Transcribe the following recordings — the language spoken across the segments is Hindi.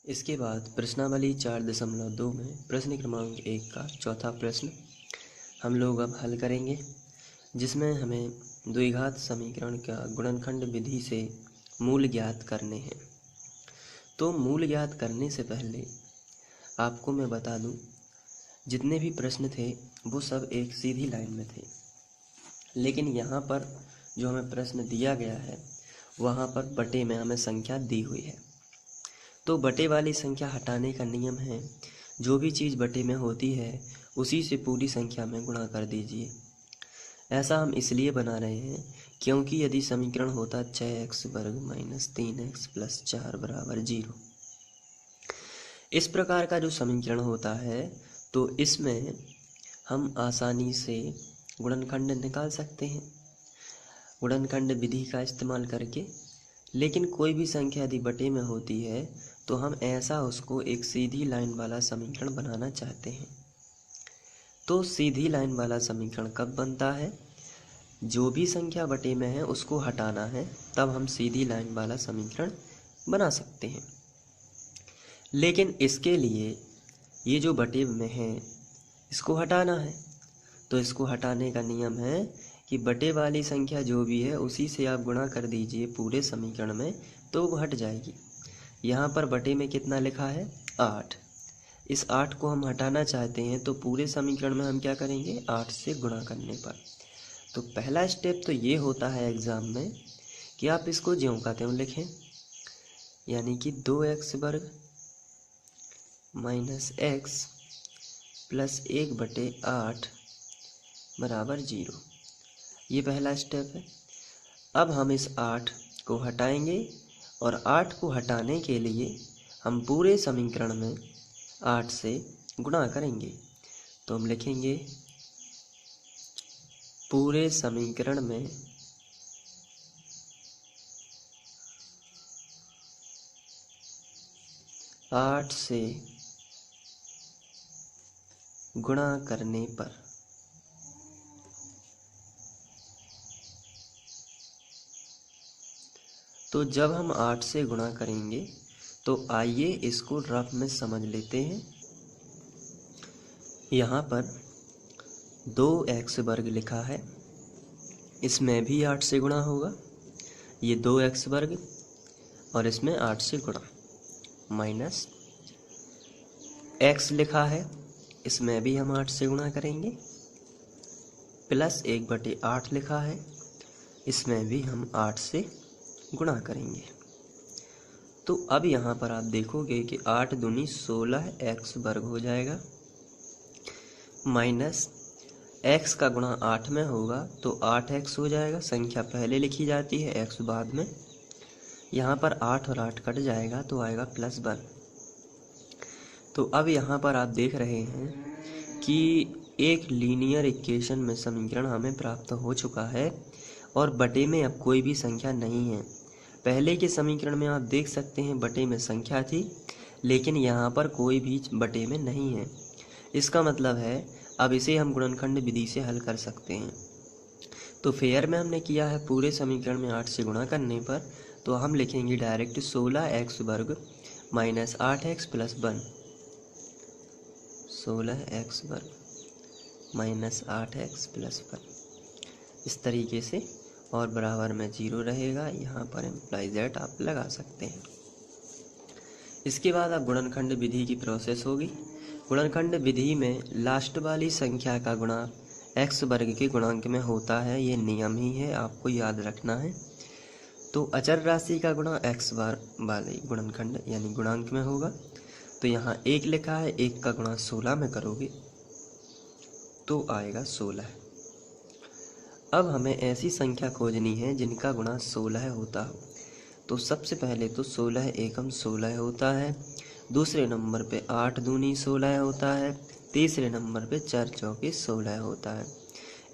इसके बाद प्रश्नावली 4.2 में प्रश्न क्रमांक 1 का चौथा प्रश्न हम लोग अब हल करेंगे, जिसमें हमें द्विघात समीकरण का गुणनखंड विधि से मूल ज्ञात करने हैं। तो मूल ज्ञात करने से पहले आपको मैं बता दूं, जितने भी प्रश्न थे वो सब एक सीधी लाइन में थे, लेकिन यहाँ पर जो हमें प्रश्न दिया गया है वहाँ पर बटे में हमें संख्या दी हुई है। तो बटे वाली संख्या हटाने का नियम है, जो भी चीज़ बटे में होती है उसी से पूरी संख्या में गुणा कर दीजिए। ऐसा हम इसलिए बना रहे हैं क्योंकि यदि समीकरण होता 6x वर्ग माइनस 3x प्लस 4 बराबर 0, इस प्रकार का जो समीकरण होता है तो इसमें हम आसानी से गुणनखंड निकाल सकते हैं गुणनखंड विधि का इस्तेमाल करके। लेकिन कोई भी संख्या यदि बटे में होती है तो हम ऐसा उसको एक सीधी लाइन वाला समीकरण बनाना चाहते हैं। तो सीधी लाइन वाला समीकरण कब बनता है? जो भी संख्या बटे में है उसको हटाना है, तब हम सीधी लाइन वाला समीकरण बना सकते हैं। लेकिन इसके लिए ये जो बटे में है इसको हटाना है, तो इसको हटाने का नियम है कि बटे वाली संख्या जो भी है उसी से आप गुणा कर दीजिए पूरे समीकरण में, तो वो हट जाएगी। यहाँ पर बटे में कितना लिखा है? 8। इस 8 को हम हटाना चाहते हैं, तो पूरे समीकरण में हम क्या करेंगे? 8 से गुणा करने पर। तो पहला स्टेप तो ये होता है एग्ज़ाम में कि आप इसको ज्यों का त्यों लिखें, यानी कि 2x वर्ग माइनस x प्लस 1/8 बराबर 0। ये पहला स्टेप है। अब हम इस 8 को हटाएंगे और 8 को हटाने के लिए हम पूरे समीकरण में 8 से गुणा करेंगे। तो हम लिखेंगे पूरे समीकरण में 8 से गुणा करने पर तो जब हम 8 से गुणा करेंगे तो आइए इसको रफ में समझ लेते हैं। यहाँ पर 2x वर्ग लिखा है, इसमें भी 8 से गुणा होगा। ये 2x वर्ग और इसमें 8 से गुणा, माइनस x लिखा है, इसमें भी हम 8 से गुणा करेंगे, प्लस 1/8 लिखा है, इसमें भी हम 8 से गुणा करेंगे। तो अब यहाँ पर आप देखोगे कि 8 दूनी 16x वर्ग हो जाएगा, माइनस x का गुणा 8 में होगा तो 8x हो जाएगा। संख्या पहले लिखी जाती है, x बाद में। यहाँ पर 8 और 8 कट जाएगा तो आएगा +1। तो अब यहाँ पर आप देख रहे हैं कि एक लीनियर इक्वेशन में समीकरण हमें प्राप्त हो चुका है और बटे में अब कोई भी संख्या नहीं है। पहले के समीकरण में आप देख सकते हैं बटे में संख्या थी, लेकिन यहाँ पर कोई भी बटे में नहीं है। इसका मतलब है अब इसे हम गुणनखंड विधि से हल कर सकते हैं। तो फेयर में हमने किया है पूरे समीकरण में 8 से गुणा करने पर, तो हम लिखेंगे डायरेक्ट 16x वर्ग माइनस 8x प्लस 1, 16x वर्ग माइनस 8x प्लस 1, इस तरीके से, और बराबर में 0 रहेगा। यहाँ पर इम्प्लाई दैट आप लगा सकते हैं। इसके बाद अब गुणनखंड विधि की प्रोसेस होगी। गुणनखंड विधि में लास्ट वाली संख्या का गुणा x वर्ग के गुणांक में होता है, ये नियम ही है, आपको याद रखना है। तो अचर राशि का गुणा x वाले गुणनखंड यानी गुणांक में होगा। तो यहाँ 1 लिखा है, 1 का गुणा 16 में करोगे तो आएगा 16। अब हमें ऐसी संख्या खोजनी है जिनका गुणा 16 होता हो। तो सबसे पहले तो 16 एकम 16 होता है, दूसरे नंबर पे 8 दूनी 16 होता है, तीसरे नंबर पे 4 चौके 16 होता है।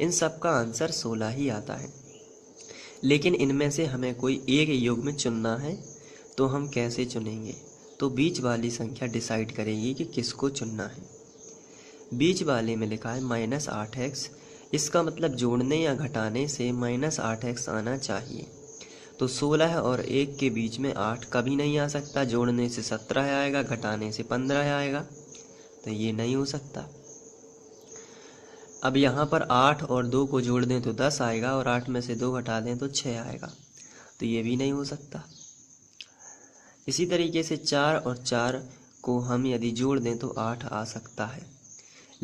इन सब का आंसर 16 ही आता है। लेकिन इनमें से हमें कोई एक योग में चुनना है, तो हम कैसे चुनेंगे? तो बीच वाली संख्या डिसाइड करेगी कि किसको चुनना है। बीच वाले में लिखा है -8x, इसका मतलब जोड़ने या घटाने से -8x आना चाहिए। तो 16 और 1 के बीच में 8 कभी नहीं आ सकता। जोड़ने से 17 आएगा, घटाने से 15 आएगा, तो ये नहीं हो सकता। अब यहाँ पर 8 और 2 को जोड़ दें तो 10 आएगा, और 8 में से 2 घटा दें तो 6 आएगा, तो ये भी नहीं हो सकता। इसी तरीके से 4 और 4 को हम यदि जोड़ दें तो 8 आ सकता है,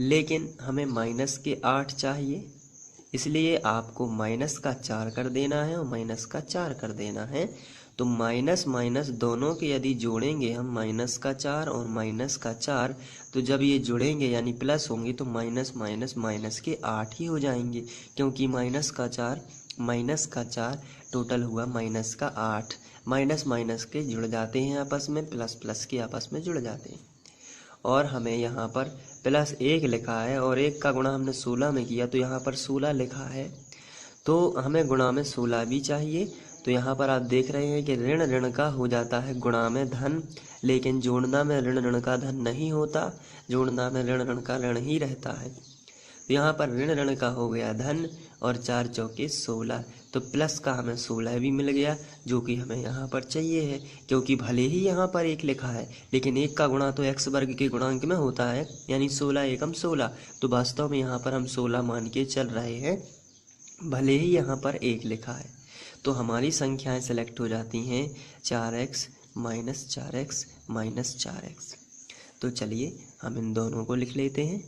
लेकिन हमें माइनस के 8 चाहिए, इसलिए आपको माइनस का 4 कर देना है और माइनस का 4 कर देना है। तो माइनस माइनस दोनों के यदि जोड़ेंगे हम, माइनस का 4 और माइनस का 4, तो जब ये जुड़ेंगे यानी प्लस होंगे तो माइनस माइनस माइनस के 8 ही हो जाएंगे, क्योंकि माइनस का 4 टोटल हुआ माइनस का 8। माइनस माइनस के जुड़ जाते हैं आपस में, प्लस प्लस के आपस में जुड़ जाते हैं। और हमें यहाँ पर +1 लिखा है और 1 का गुणा हमने 16 में किया, तो यहाँ पर 16 लिखा है, तो हमें गुणा में 16 भी चाहिए। तो यहाँ पर आप देख रहे हैं कि ऋण ऋण का हो जाता है गुणा में धन, लेकिन जोड़ना में ऋण ऋण का धन नहीं होता, जोड़ना में ऋण ऋण का ऋण ही रहता है। तो यहाँ पर ऋण ऋण का हो गया धन, और 4 चौके 16, तो प्लस का हमें 16 भी मिल गया, जो कि हमें यहाँ पर चाहिए है। क्योंकि भले ही यहाँ पर 1 लिखा है, लेकिन 1 का गुणा तो x वर्ग के गुणांक में होता है, यानी 16 एकम 16, तो वास्तव में यहाँ पर हम 16 मान के चल रहे हैं, भले ही यहाँ पर 1 लिखा है। तो हमारी संख्याएं सेलेक्ट हो जाती हैं 4x minus 4x minus 4x। तो चलिए हम इन दोनों को लिख लेते हैं।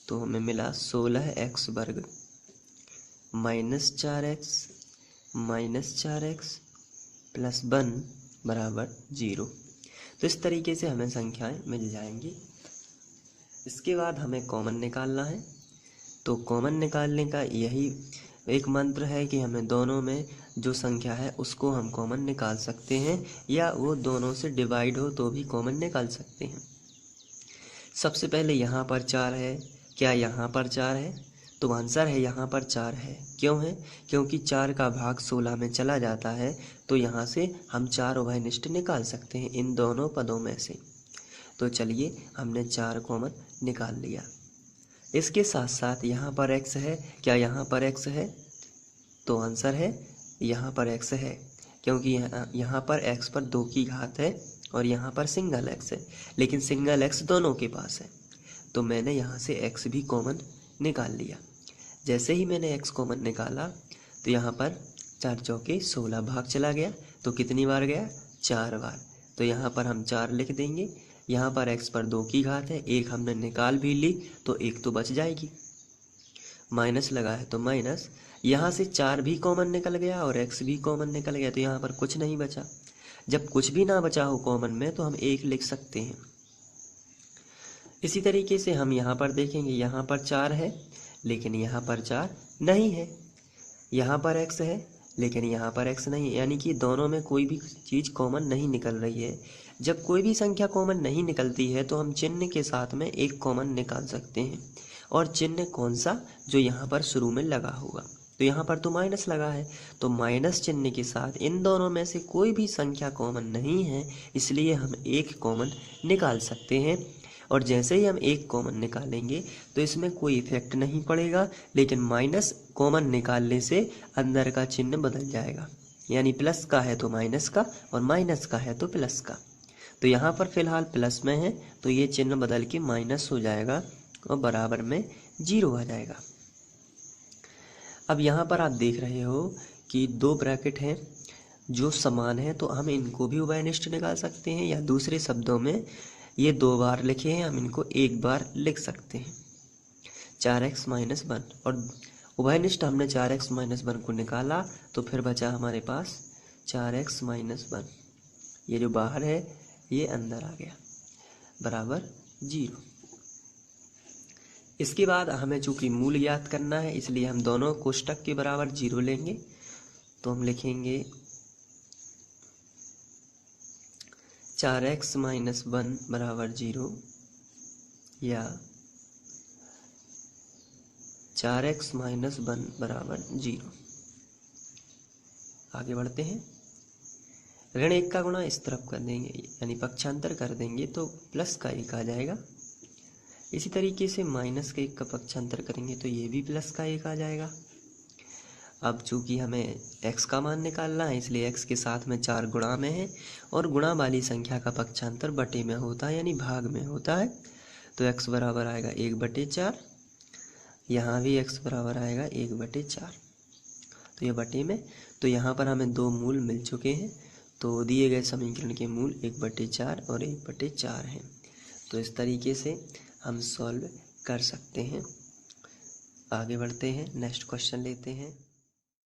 तो हमें मिला 16x वर्ग minus 4x minus 4x plus 1 बराबर 0। तो इस तरीके से हमें संख्याएं मिल जाएंगी। इसके बाद हमें कॉमन निकालना है। तो कॉमन निकालने का यही एक मंत्र है कि हमें दोनों में जो संख्या है उसको हम कॉमन निकाल सकते हैं, या वो दोनों से डिवाइड हो तो भी कॉमन निकाल सकते हैं। सबसे पहले यहाँ पर 4 है, क्या यहाँ पर 4 है? तो आंसर है यहाँ पर 4 है। क्यों है? क्योंकि 4 का भाग 16 में चला जाता है, तो यहाँ से हम 4 उभयनिष्ठ निकाल सकते हैं इन दोनों पदों में से। तो चलिए हमने 4 कॉमन निकाल लिया। इसके साथ साथ यहाँ पर x है, क्या यहाँ पर x है? तो आंसर है यहाँ पर x है, क्योंकि यहाँ पर x पर 2 की घात है और यहाँ पर सिंगल x है, लेकिन सिंगल x दोनों के पास है, तो मैंने यहाँ से x भी कॉमन निकाल लिया। जैसे ही मैंने x कॉमन निकाला तो यहाँ पर 4 चौके 16 भाग चला गया, तो कितनी बार गया? 4 बार। तो यहाँ पर हम 4 लिख देंगे। यहाँ पर x पर 2 की घात है, 1 हमने निकाल भी ली तो 1 तो बच जाएगी, माइनस लगा है तो माइनस। यहाँ से 4 भी कॉमन निकल गया और x भी कॉमन निकल गया, तो यहाँ पर कुछ नहीं बचा। जब कुछ भी ना बचा हो कॉमन में तो हम 1 लिख सकते हैं। इसी तरीके से हम यहाँ पर देखेंगे, यहाँ पर 4 है लेकिन यहाँ पर 4 नहीं है, यहाँ पर x है लेकिन यहाँ पर x नहीं है, यानी कि दोनों में कोई भी चीज़ कॉमन नहीं निकल रही है। जब कोई भी संख्या कॉमन नहीं निकलती है तो हम चिन्ह के साथ में एक कॉमन निकाल सकते हैं। और चिन्ह कौन सा? जो यहाँ पर शुरू में लगा होगा। तो यहाँ पर तो माइनस लगा है, तो माइनस चिन्ह के साथ इन दोनों में से कोई भी संख्या कॉमन नहीं है, इसलिए हम एक कॉमन निकाल सकते हैं। और जैसे ही हम एक कॉमन निकालेंगे तो इसमें कोई इफेक्ट नहीं पड़ेगा, लेकिन माइनस कॉमन निकालने से अंदर का चिन्ह बदल जाएगा, यानी प्लस का है तो माइनस का और माइनस का है तो प्लस का। तो यहाँ पर फिलहाल प्लस में है तो ये चिन्ह बदल के माइनस हो जाएगा और बराबर में 0 आ जाएगा। अब यहाँ पर आप देख रहे हो कि 2 ब्रैकेट हैं जो समान हैं, तो हम इनको भी उभयनिष्ठ निकाल सकते हैं, या दूसरे शब्दों में ये 2 बार लिखे हैं, हम इनको 1 बार लिख सकते हैं। 4x माइनस 1, और उभयनिष्ठ हमने 4x माइनस 1 को निकाला तो फिर बचा हमारे पास 4x माइनस 1। ये जो बाहर है ये अंदर आ गया, बराबर 0। इसके बाद हमें चूंकि मूल ज्ञात करना है, इसलिए हम दोनों कोष्टक के बराबर 0 लेंगे। तो हम लिखेंगे 4x माइनस 1 बराबर 0, या 4x माइनस 1 बराबर 0। आगे बढ़ते हैं। ऋण 1 का गुणा इस तरफ कर देंगे, यानी पक्षांतर कर देंगे तो प्लस का 1 आ जाएगा। इसी तरीके से माइनस का 1 का पक्षांतर करेंगे तो ये भी प्लस का 1 आ जाएगा। अब चूँकि हमें x का मान निकालना है, इसलिए x के साथ में 4 गुणा में है और गुणा वाली संख्या का पक्षांतर बटे में होता है, यानी भाग में होता है। तो x बराबर आएगा 1/4। यहाँ भी x बराबर आएगा 1/4। तो ये बटे में, तो यहाँ पर हमें 2 मूल मिल चुके हैं। तो दिए गए समीकरण के मूल 1/4 और 1/4 हैं। तो इस तरीके से हम सॉल्व कर सकते हैं। आगे बढ़ते हैं, नेक्स्ट क्वेश्चन लेते हैं।